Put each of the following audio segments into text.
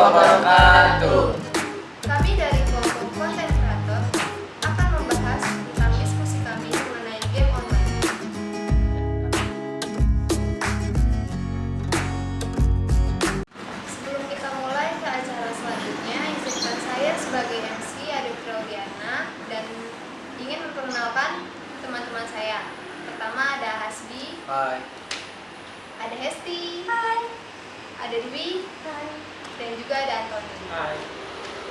wabarakatuh. Kami dari kelompok konten kreator akan membahas tentang diskusi kami mengenai game online. Sebelum kita mulai ke acara selanjutnya, izinkan saya sebagai MC Ade Claudiana dan ingin memperkenalkan teman-teman saya. Pertama ada Hasbi. Hai. Ada Hesti. Hai. Ada Dwi. Hai. Dan juga ada Antoni. Hai.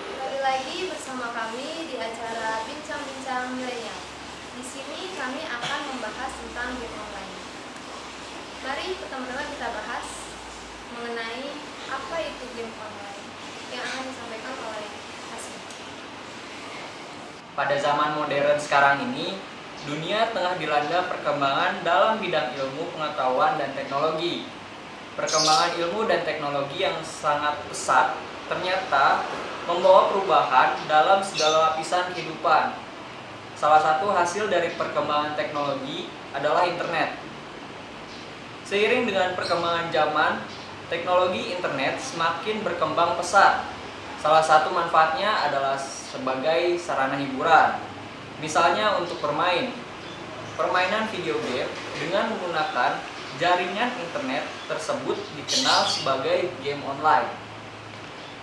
Kembali lagi bersama kami di acara Bincang-Bincang Milenial. Di sini kami akan membahas tentang game online. Mari pertama-tama kita bahas mengenai apa itu game online yang akan disampaikan oleh Hasbi. Pada zaman modern sekarang ini, dunia tengah dilanda perkembangan dalam bidang ilmu, pengetahuan, dan teknologi. Perkembangan ilmu dan teknologi yang sangat pesat ternyata membawa perubahan dalam segala lapisan kehidupan. Salah satu hasil dari perkembangan teknologi adalah internet. Seiring dengan perkembangan zaman, teknologi internet semakin berkembang pesat. Salah satu manfaatnya adalah sebagai sarana hiburan. Misalnya untuk bermain. Permainan video game dengan menggunakan jaringan internet tersebut dikenal sebagai game online.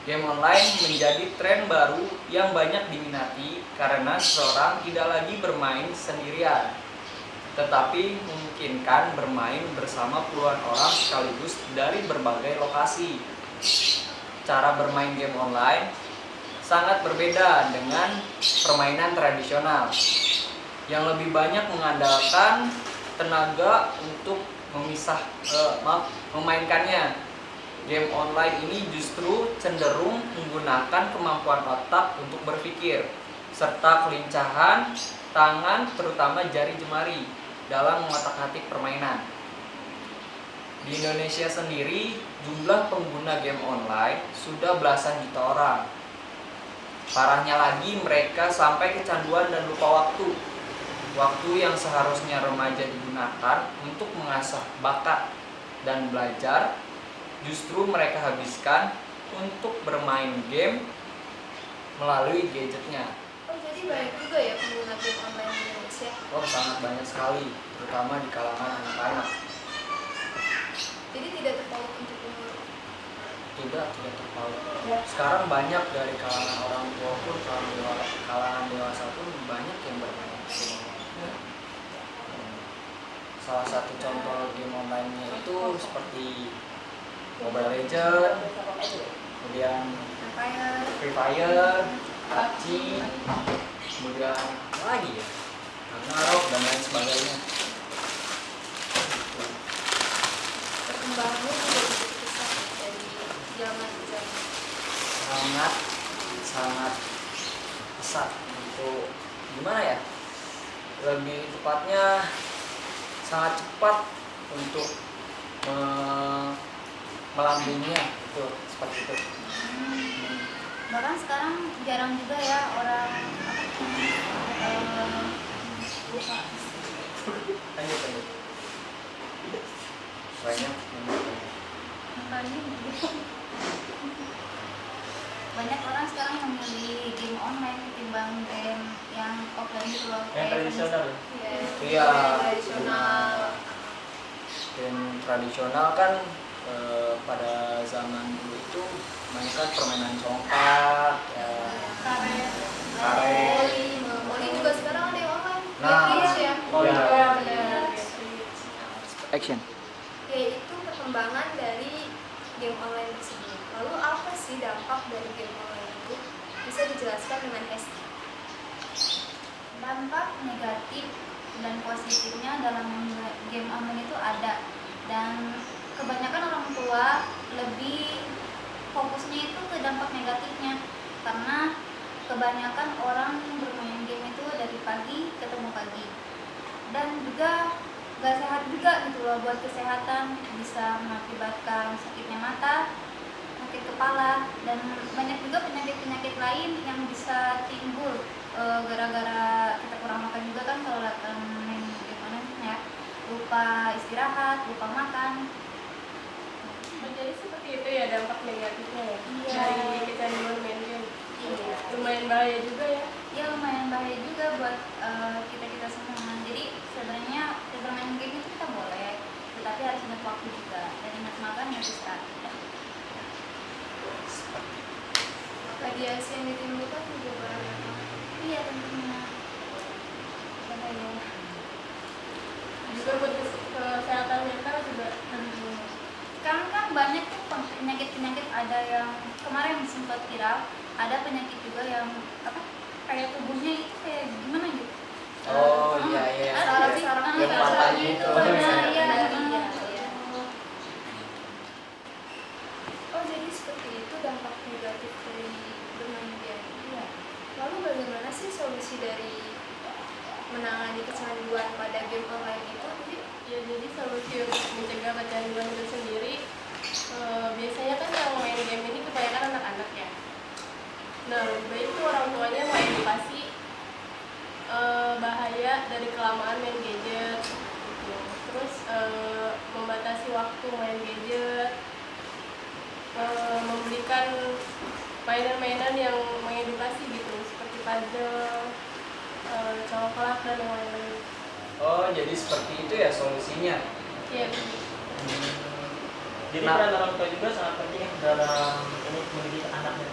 Game online menjadi tren baru yang banyak diminati karena seseorang tidak lagi bermain sendirian, tetapi memungkinkan bermain bersama puluhan orang sekaligus dari berbagai lokasi. Cara bermain game online sangat berbeda dengan permainan tradisional yang lebih banyak mengandalkan tenaga untuk memainkannya. Game online ini justru cenderung menggunakan kemampuan otak untuk berpikir serta kelincahan tangan, terutama jari jemari, dalam mengotak-atik permainan. Di Indonesia sendiri, jumlah pengguna game online sudah belasan juta orang. Parahnya lagi, mereka sampai kecanduan dan lupa waktu. Waktu yang seharusnya remaja digunakan untuk mengasah bakat dan belajar, justru mereka habiskan untuk bermain game melalui gadgetnya. Oh, jadi banyak juga ya pengguna game online di Indonesia. Oh, sangat banyak sekali, terutama di kalangan anak-anak. Jadi tidak terpaut untuk umur. Tidak terpaut. Sekarang banyak dari kalangan orang tua pun, kalangan dewasa pun banyak yang bermain game. Salah satu contoh game online-nya itu seperti Mobile Legends, kemudian Free Fire, PUBG, kemudian apa lagi ya, Ragnarok dan lain sebagainya. Perkembangannya juga cukup pesat dari zaman ke zaman. Sangat pesat untuk gimana ya? Lebih tepatnya sangat cepat untuk melambungnya itu seperti itu. Bahkan sekarang jarang juga ya orang lupa. Lanjut. Banyak. Banyak orang sekarang memilih game online ketimbang game yang offline gitu loh. Yang tradisional. Iya. Iya. Tradisional. Game tradisional kan pada zaman dulu itu mainkan permainan congkak, ya, karet. Moli juga sekarang ada yang online. Nah, Netflix ya. oh iya. Benar. Action. Yaitu perkembangan dari game online tersebut. Lalu apa sih dampak dari game online itu? Bisa dijelaskan dengan Hesti. Dampak negatif dan positifnya dalam game online itu ada, dan kebanyakan orang tua lebih fokusnya itu ke dampak negatifnya, karena kebanyakan orang bermain game itu dari pagi ketemu pagi, dan juga gak sehat juga gitu loh buat kesehatan, bisa mengakibatkan sakitnya mata, sakit kepala, dan banyak juga penyakit-penyakit lain yang bisa timbul gara-gara kita kurang makan juga kan kalau main game online ya, lupa istirahat, lupa makan. Jadi seperti itu ya dampak negatifnya ya Iya. dari kecanduan main game. Iya. Lumayan bahaya juga ya. Ya lumayan bahaya juga buat kita semua. Jadi sebenarnya bermain game itu kita boleh, tetapi harus ingat waktu juga dan ingat makan dan istirahat. Seperti Radiasi yang ditimbulkan juga banyak. Iya tentunya. Bahaya. Juga buat kesehatan mental juga tentunya. Sekarang kan banyak tuh penyakit-penyakit, ada yang kemarin sempat viral, ada penyakit juga yang apa kayak tubuhnya itu kayak gimana gitu. Oh iya iya. Saraf-saraf yang matanya itu. Iya. Oh, jadi seperti itu dampak negatif dari bermain game. Iya. Lalu bagaimana sih solusi dari menangani kecanduan pada game online itu? Ya jadi solusi untuk mencegah kecanduan itu sendiri biasanya kan yang main game ini kebanyakan anak-anak ya. Nah lebih baik tuh orang tuanya mengedukasi bahaya dari kelamaan main gadget gitu. Terus membatasi waktu main gadget, memberikan mainan-mainan yang mengedukasi gitu seperti puzzle, coklat dan lain-lain. Oh jadi seperti itu ya solusinya. Iya. Jadi Nah. peran orang tua juga sangat penting ya dalam ini mendidik anaknya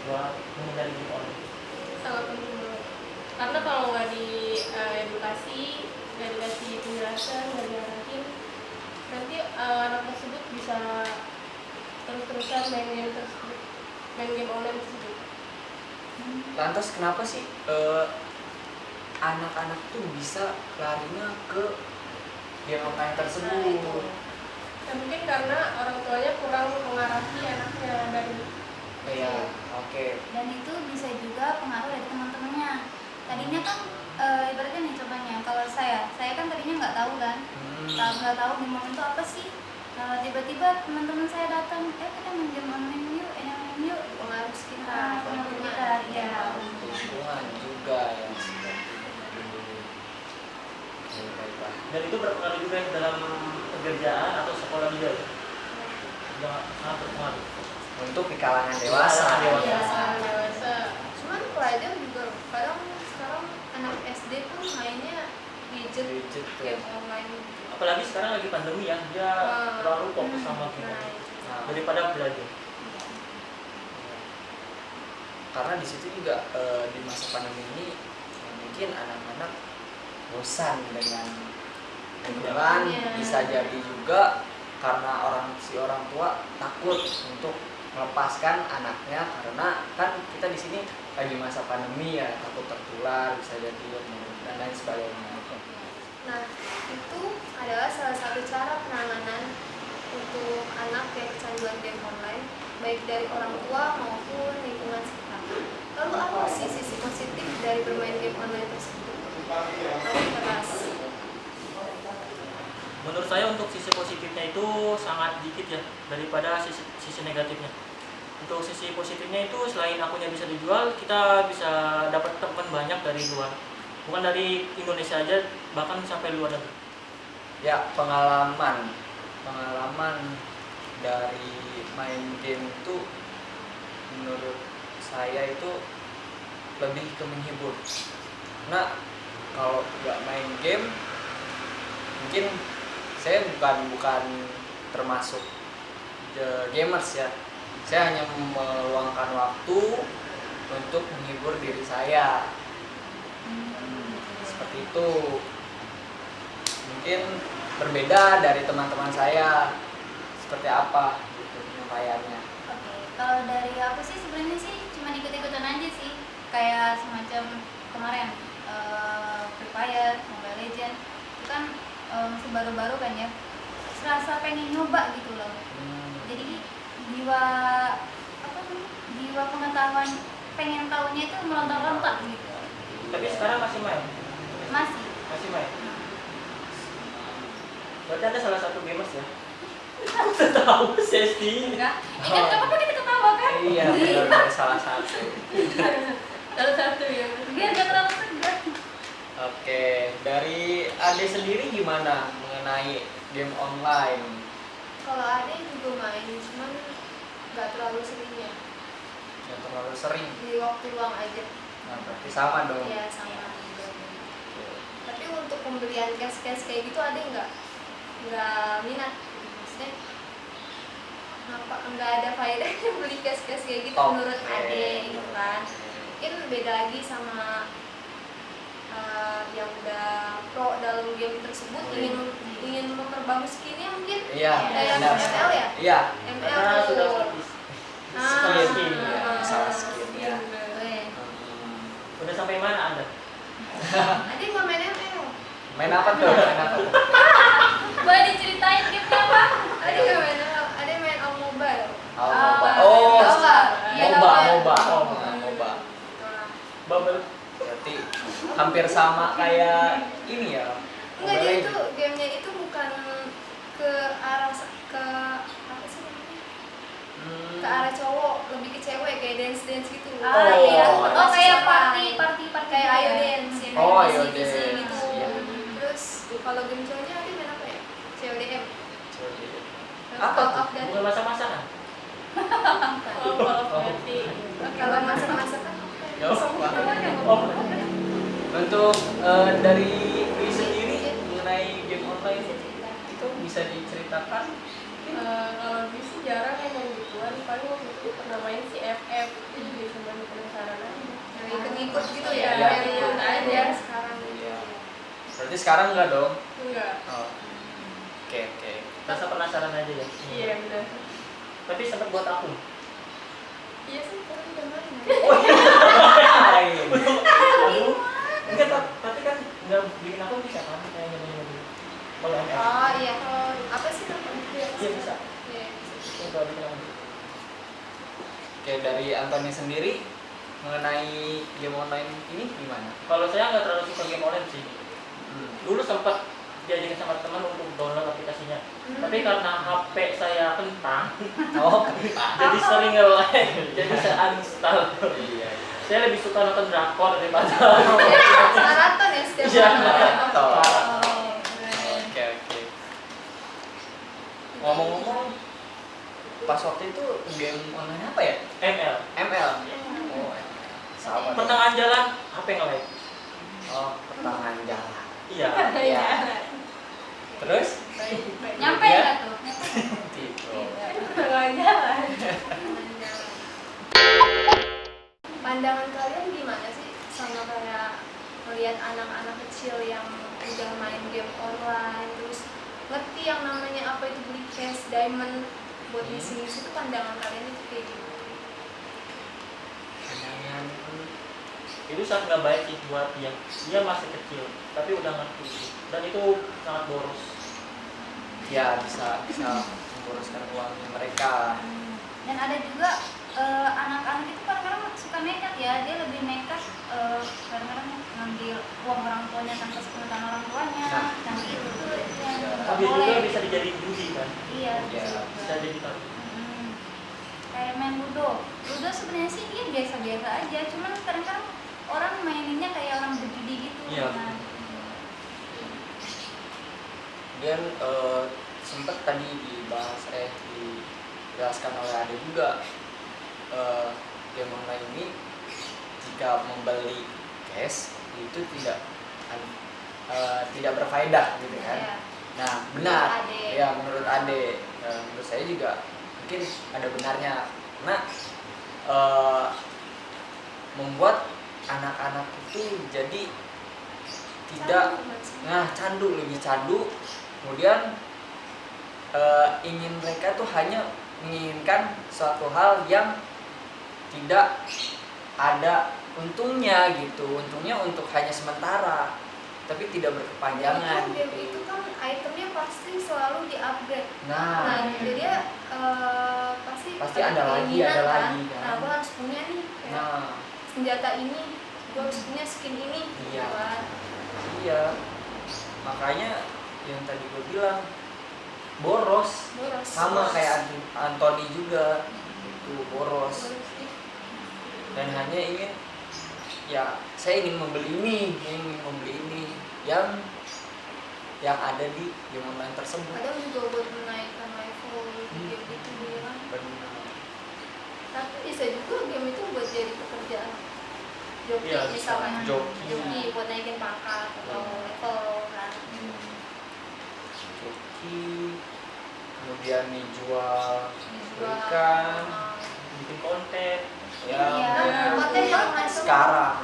buat menghindari game online. Sangat penting banget. Karena kalau nggak diedukasi, nggak dikasih penjelasan, nggak diarahin, nanti anak tersebut bisa terus-terusan main game online tersebut. Lantas kenapa sih anak-anak tuh bisa larinya ke game online tersebut? Ya, mungkin karena orang tuanya kurang mengarahi anaknya dari Iya, oke. Dan itu bisa juga pengaruh dari teman-temannya. Tadinya kan ibaratnya nih contohnya, kalau saya kan tadinya nggak tahu kan, nggak tahu game online itu apa sih. Tiba-tiba teman-teman saya datang, kita main game online yuk, main yuk. Pengaruh sekitar, Pengaruh lingkungan. sekitar, ya. Lingkungan juga ya seperti itu. Oke, baiklah. Dan itu berpengaruh juga ya dalam pekerjaan atau sekolah juga ya. Juga sangat berpengaruh. Untuk di kalangan dewasa. Dewasa. ya, dewasa. Cuman pelajar juga kadang sekarang anak SD pun mainnya gadget, Gadget tuh. game online. Apalagi sekarang lagi pandemi ya, dia terlalu fokus sama game Nah, Nah, daripada belajar. karena di situ juga di masa pandemi ini mungkin anak-anak bosan dengan lingkungan, Iya. bisa jadi juga karena orang tua takut untuk melepaskan anaknya karena kan kita di sini lagi masa pandemi ya, takut tertular, bisa jadi dan lain sebagainya. Nah, itu adalah salah satu cara penanganan untuk anak yang kecanduan game online, baik dari orang tua maupun lingkungan sekitar. Lalu apa sih sisi positif dari bermain game online tersebut? Mari kita bahas. Menurut saya untuk sisi positifnya itu sangat dikit ya daripada sisi negatifnya. Untuk sisi positifnya itu selain akunnya bisa dijual, kita bisa dapat teman banyak dari luar. Bukan dari Indonesia aja, bahkan sampai luar negeri. Ya, pengalaman dari main game itu menurut saya itu lebih ke menghibur. Nah, kalau nggak main game mungkin saya bukan termasuk the gamers ya. Saya hanya meluangkan waktu untuk menghibur diri saya. Seperti itu. Mungkin berbeda dari teman-teman saya. Seperti apa gitu penyampaiannya. Oke, kalau dari aku sih sebenarnya sih cuma ikut-ikutan aja sih, kayak semacam kemarin Free Fire, Mobile Legends itu kan masih baru-baru kan ya, serasa pengen nyoba gitu loh. Jadi jiwa pengetahuan pengen tahunya itu melontar-lontar gitu. Tapi sekarang masih main? Masih main? Berarti Anda salah satu gamers ya? Aku tahu sesi. Enggak, kan nggak apa-apa kita ketawa kan? Iya, benar salah satu. Salah satu ya. Biar gak terlalu tegas. Oke, dari Ade sendiri gimana mengenai game online? Kalau ada juga main, cuman nggak terlalu sering ya. Yang terlalu sering. Di waktu luang aja. Nah, berarti sama dong. Iya sama. Tapi untuk pembelian cash kayak gitu ada nggak minat? Maksudnya nggak ada faedahnya beli cash kayak gitu menurut Ade gitu kan. Mungkin beda lagi sama yang udah pro dalam game tersebut, ingin memperbagus skinnya mungkin. Iya. Kayak ML ya? Iya. ML Karena sudah tuh. Skin ya, masalah skin ya. Udah sampai mana Anda? Ade nggak main ML. Main apa tuh? Main apa? Boleh diceritain game apa? Ade nggak main ML. Ade main All Mobile. Oh, Tahu nggak? Iya, tahu MOBA. kan? Oh, MOBA. Nah, Bubble. Berarti hampir sama kayak ini ya. enggak, dia Mobile itu gamenya itu bukan ke arah ke apa sih namanya? Hmm. Ke arah cowok, lebih ke cewek kayak dance gitu. Ah, Oh. iya. Oh, kayak Party. party Kayak gitu Ayo ya. Dance yang Oh, main Ayo visi-visi Dance, gitu. iya. Terus kalau game cowoknya ada main apa ya? CODM. Apa Call tuh? of Duty. Bukan masak-masakan. Oh, kalau berarti Kalau masak-masakan apa ya? Ya, apa? Oh, Untuk dari Dwi sendiri mengenai game online itu bisa diceritakan? kalau gue sih jarang yang main gituan, paling waktu itu pernah main si FF, jadi cuma penasaran aja. Yang ikut-ikut gitu ya? Iya, Yang ikut aja. aja sekarang. Iya. Berarti sekarang enggak dong? Enggak. Oh. Oke. rasa penasaran aja ya. Iya benar. Tapi sempat buat akun. Iya sih, tapi udah main. Aduh. Enggak, tapi kan nggak bikin akun bisa kan? Kayak nyoba-nyoba. Kalau ML. Oh iya. Apa sih namanya? Iya bisa. Iya. Coba bikin akun. Oke, dari Antoni sendiri mengenai game online ini gimana? Kalau saya nggak terlalu suka game online sih. Hmm. Dulu sempat diajakin sama teman untuk download aplikasinya. Tapi karena HP saya kentang, Oh, jadi sering nge-lag, jadi saya uninstall. iya. Saya lebih suka nonton drakor daripada Maraton ya setiap Iya, malam. maraton. Oh, keren. Oke. Ngomong-ngomong, pas waktu itu game online apa ya? ML. ML. Oh, ML. Sama. dong. Pertengahan jalan HP nge-lag. Oh, pertengahan jalan. Iya. Iya. Terus? Baik. Nyampe Iya. nggak tuh? Gitu. Tengah jalan. Pandangan kalian gimana sih sama kayak melihat anak-anak kecil yang udah main game online terus ngerti yang namanya apa itu beli cash diamond buat ngisi-ngisi, itu pandangan kalian itu kayak gimana? Pandangan Itu sangat nggak baik sih buat dia. Dia masih kecil, tapi udah ngerti. Dan itu sangat boros. ya bisa memboroskan uangnya mereka. Dan ada juga anak-anak itu kadang-kadang suka nekat ya, dia lebih nekat kadang-kadang ngambil uang orang tuanya tanpa sepengetahuan orang tuanya. Nah. Nah itu tuh yang nggak Tapi boleh. juga bisa dijadiin judi kan. Iya. Iya, Bisa jadi kan. Kayak main ludo sebenarnya sih dia biasa-biasa aja, cuman kadang-kadang orang maininnya kayak orang berjudi gitu. Iya. Nah, Kemudian sempat tadi dijelaskan oleh Ade juga, game online ini jika membeli cash itu tidak berfaedah gitu kan. Iya. Nah, benar. Menurut Ade. Ya, menurut Ade. Menurut saya juga mungkin ada benarnya karena membuat anak-anak itu jadi tidak lebih candu, kemudian mereka tuh hanya menginginkan suatu hal yang tidak ada untungnya gitu, untungnya untuk hanya sementara tapi tidak berkepanjangan Game gitu. itu kan itemnya pasti selalu di-upgrade. Nah, Nah, jadi dia pasti ada lagi, keinginan ada lagi kan. Nah, gue harus punya nih kayak nah, senjata ini, gue harus punya skin ini. Iya. gitu kan. iya. Makanya yang tadi gue bilang boros. Boros. Sama kayak Antoni juga itu boros dan hanya ingin saya ingin membeli ini yang yang ada di game online tersebut. Kadang juga buat menaikkan level game gitu ya kan. Benar. Tapi bisa juga game itu buat jadi pekerjaan. Joki Iya, misalnya. joki. Buat naikin pangkat atau level kan. Joki, kemudian dijual Dijual, ikan, Bikin konten. ya Iya, konten yang masuk. sekarang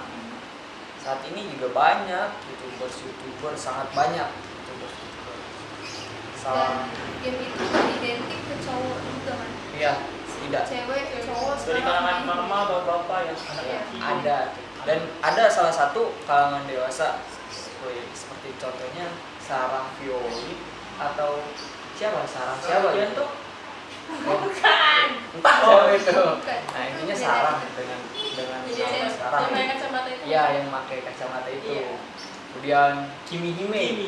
saat ini juga banyak youtuber sangat banyak Dan salah game itu kan identik ke cowok juga kan. iya tidak Cewek, cowok Dari sekarang kalangan main. mama, bapak-bapak ya, anak Iya. kecil. ada dan ada salah satu kalangan dewasa seperti contohnya Sarah Violi atau siapa Siapa itu? itu? Bukan. Entah Oh, siapa itu. Bukan. Nah intinya Beda Sarah itu. dengan Jadi nama yang Sarah. pakai kacamata itu. Iya yang pakai kacamata itu. Iya. Kemudian Kimi Hime. Kimi.